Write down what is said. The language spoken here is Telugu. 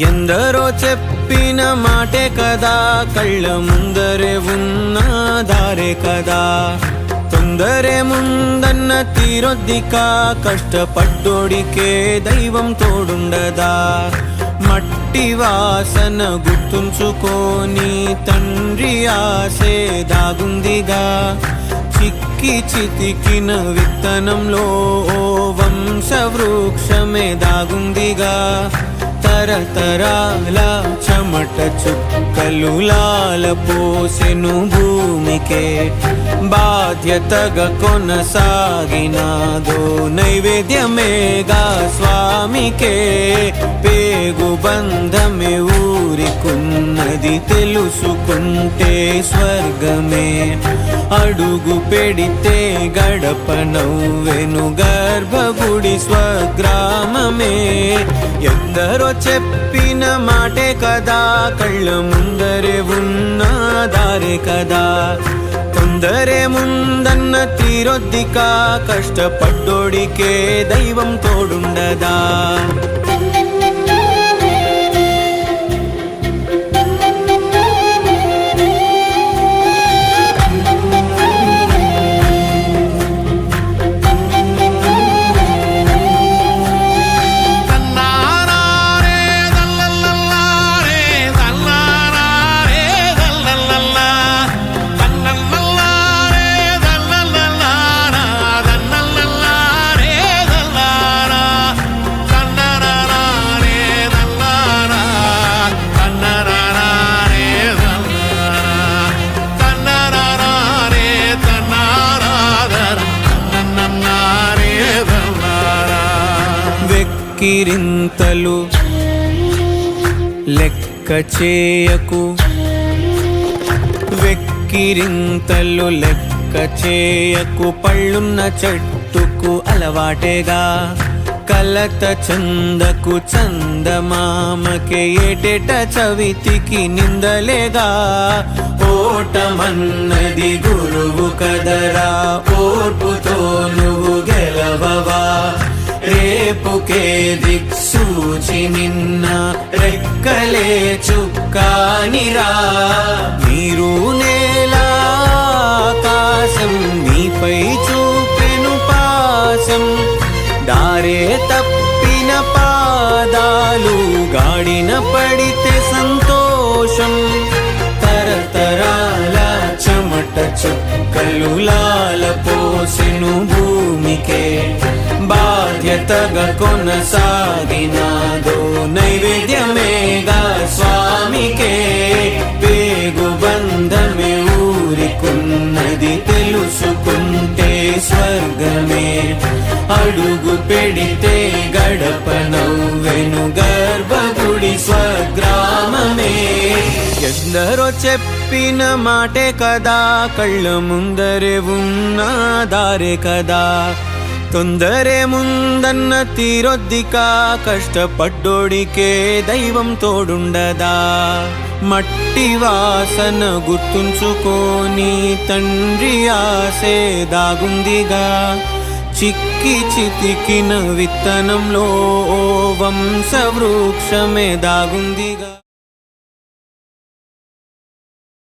ఎందరో చెప్పిన మాటే కదా, కళ్ళ ముందరే ఉన్న దారే కదా. తొందరే ముందన్న తీరొద్దికా, కష్టపడ్డోడికే దైవం తోడుండదా. మట్టి వాసన గుర్తుంచుకోని తండ్రి ఆసే దాగుందిగా. చిక్కి చితికిన విత్తనంలో ఓ వంశవృక్షమే దాగుందిగా. తరతరాల చెమట చుక్కలు లాల పోసెను భూమికే. బాధ్యతగా కొనసాగినాదో నైవేద్యమేగా స్వామికే. పేగు బంధమే ఊరికున్నది తెలుసుకుంటే స్వర్గమే. అడుగు పెడితే గడప నవ్వెను గర్భగుడి స్వగ్రామమే. ఎందరో చెప్పిన మాటే కదా, కళ్ళ ముందరే ఉన్న దారే కదా. తొందరే ముందన్న తీరొద్దికా, కష్టపడ్డోడికే దైవం తోడుండదా. వెక్కిరింతలు లెక్క చేయకు, వెక్కిరింతలు లెక్క చేయకు. పళ్ళున్న చెట్టుకు అలవాటేగా, కలత చందకు చందమామకే. ఏటేట చవితికి నిందలేగా. ఓటమన్నది గురువు కదరా, ఓర్పుతో నువ్వు గెలవవా. రేపుకే దిక్సూచి నిన్న రెక్కలే చుక్కానిరా. మీరు నేల ఆకాశం నీపై చూపెను పాసం. దారే తప్పిన పాదాలు గాడిన పడితే సంతోషం. తరతరాల చెమట చుక్కలు లాల పోసెను భూమికే. బాధ్యతగా కొనసాగినాదో నైవేద్యమేగా స్వామికే. పేగు బంధమే ఊరికున్నది తెలుసుకుంటే స్వర్గమే. అడుగు పెడితే గడప నవ్వెను గర్భగుడి స్వగ్రామమే. ఎందరో చెప్పిన మాటే కదా, కళ్ళ ముందరే ఉన్న దారే కదా. తొందరే ముందన్న తీరొద్దికా, కష్టపడ్డోడికే దైవం తోడుండదా. మట్టి వాసన గుర్తుంచుకోని తండ్రి ఆసే దాగుందిగా. చిక్కి చితికిన విత్తనంలో ఓ వంశవృక్షమే దాగుందిగా.